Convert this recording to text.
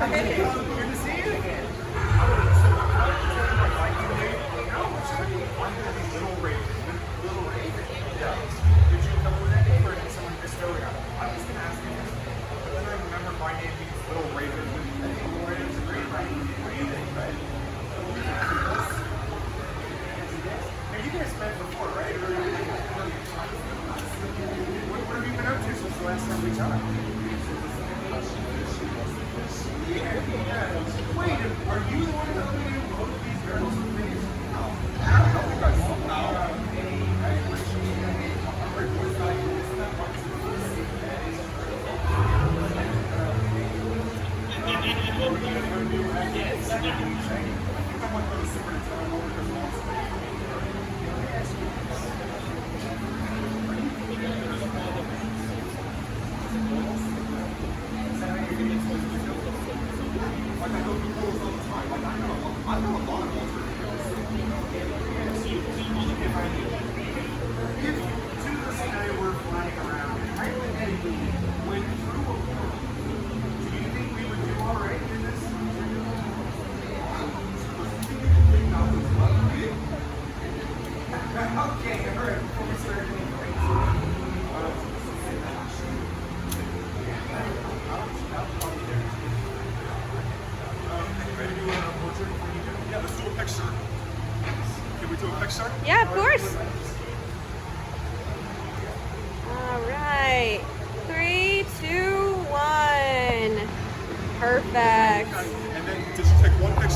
Hey, good to see you again. Little Raven. Little Raven. Yeah. Did you come with that name or did someone just throw it out? I was going to ask you this, but then I remember my name being Little Raven. Little Raven's a great name. Raven, right? Now you guys met before, right? What have you been up to since the last time we talked? Yeah. Wait, are you the one that wrote these girls' things? Okay, all right, before we start getting ready to do a portrait? Yeah, let's do a picture. Can we do a picture? Yeah, of course. All right. 3, 2, 1. Perfect. And then just take one picture.